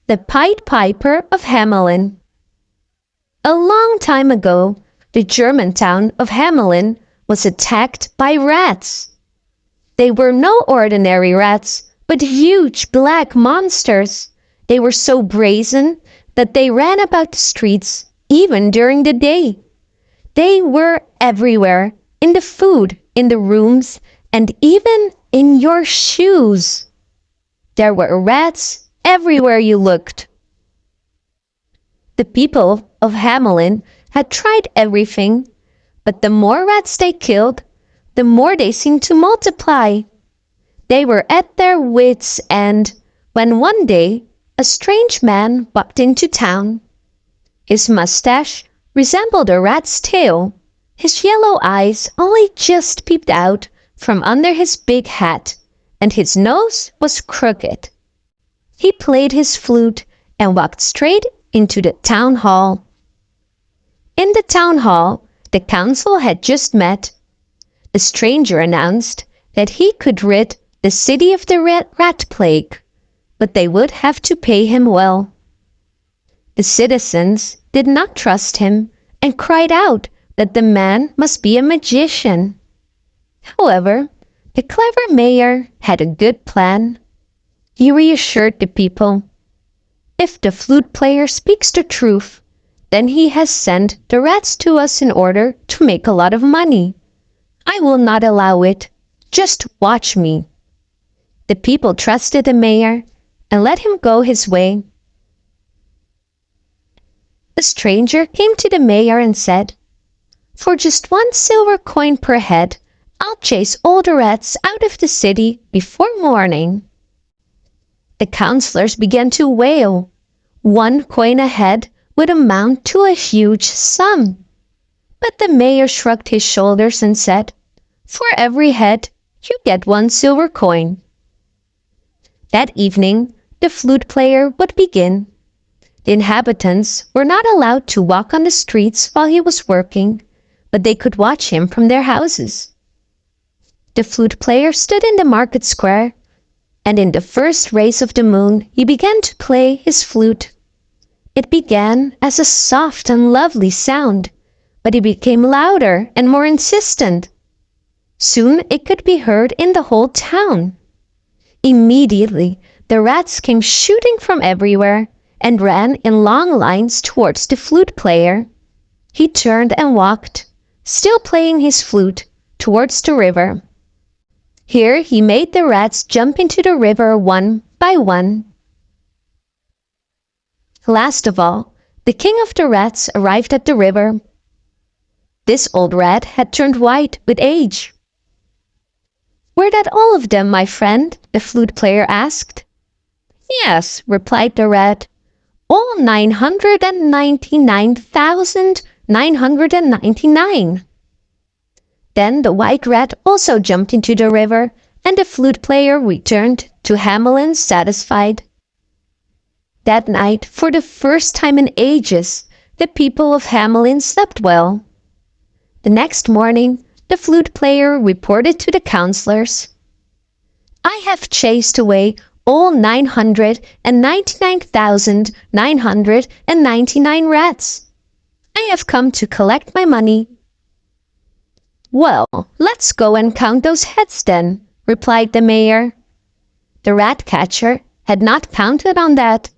The Pied Piper of Hamelin. A long time ago, the German town of Hamelin was attacked by rats. They were no ordinary rats, but huge black monsters. They were so brazen that they ran about the streets even during the day. They were everywhere, in the food, in the rooms, and even in your shoes. There were rats everywhere you looked. The people of Hamelin had tried everything, but the more rats they killed, the more they seemed to multiply. They were at their wits' end when one day a strange man walked into town. His mustache resembled a rat's tail. His yellow eyes only just peeped out from under his big hat, and his nose was crooked. He played his flute and walked straight into the town hall. In the town hall, the council had just met. The stranger announced that he could rid the city of the rat plague, but they would have to pay him well. The citizens did not trust him and cried out that the man must be a magician. However, the clever mayor had a good plan. He reassured the people, "If the flute player speaks the truth, then he has sent the rats to us in order to make a lot of money. I will not allow it. Just watch me." The people trusted the mayor and let him go his way. The stranger came to the mayor and said, "For just 1 silver coin per head, I'll chase all the rats out of the city before morning." The councillors began to wail. 1 coin a head would amount to a huge sum. But the mayor shrugged his shoulders and said, "For every head, you get 1 silver coin." That evening, the flute player would begin. The inhabitants were not allowed to walk on the streets while he was working, but they could watch him from their houses. The flute player stood in the market square, and in the first rays of the moon he began to play his flute. It began as a soft and lovely sound, but it became louder and more insistent. Soon it could be heard in the whole town. Immediately, the rats came shooting from everywhere and ran in long lines towards the flute player. He turned and walked, still playing his flute, towards the river. Here he made the rats jump into the river one by one. Last of all, the king of the rats arrived at the river. This old rat had turned white with age. "Were that all of them, my friend?" the flute player asked. "Yes," replied the rat, "all 999,999. Then the white rat also jumped into the river, and the flute player returned to Hamelin satisfied. That night, for the first time in ages, the people of Hamelin slept well. The next morning, the flute player reported to the councillors, "I have chased away all 999,999 rats. I have come to collect my money." "Well, let's go and count those heads then," replied the mayor. The rat catcher had not counted on that.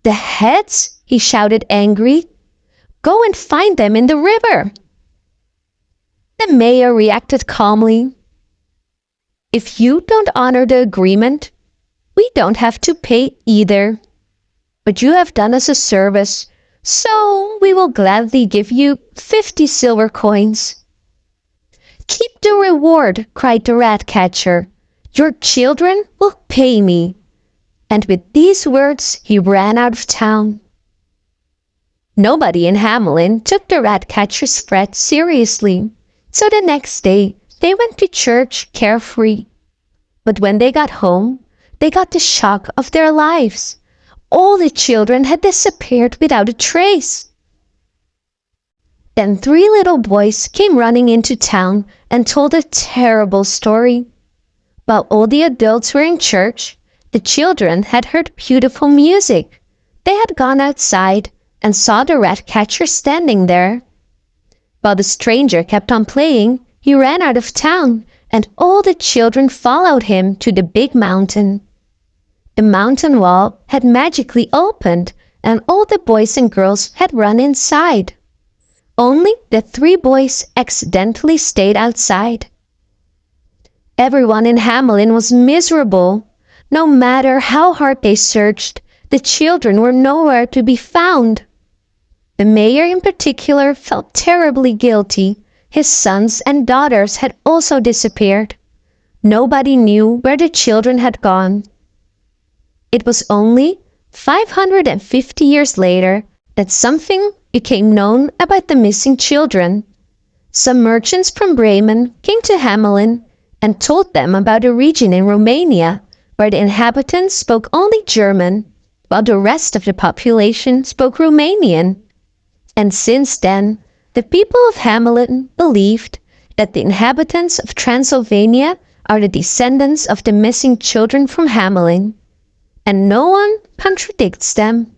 "The heads?" he shouted angry. "Go and find them in the river." The mayor reacted calmly. "If you don't honor the agreement, we don't have to pay either. But you have done us a service, so we will gladly give you 50 silver coins. "Keep the reward," cried the rat catcher. "Your children will pay me." And with these words he ran out of town. Nobody in Hamelin took the rat catcher's threat seriously, so the next day they went to church carefree. But when they got home, they got the shock of their lives. All the children had disappeared without a trace. Then 3 little boys came running into town and told a terrible story. While all the adults were in church, The children had heard beautiful music. They had gone outside and saw the rat catcher standing there. While the stranger kept on playing, he ran out of town, and all the children followed him to the big mountain. The mountain wall had magically opened, and all the boys and girls had run inside. Only the 3 boys accidentally stayed outside. Everyone in Hamelin was miserable. No matter how hard they searched, the children were nowhere to be found. The mayor in particular felt terribly guilty. His sons and daughters had also disappeared. Nobody knew where the children had gone. It was only 550 years later that something became known about the missing children. Some merchants from Bremen came to Hamelin and told them about a region in Romania where the inhabitants spoke only German, while the rest of the population spoke Romanian. And since then, the people of Hamelin believed that the inhabitants of Transylvania are the descendants of the missing children from Hamelin, and no one contradicts them.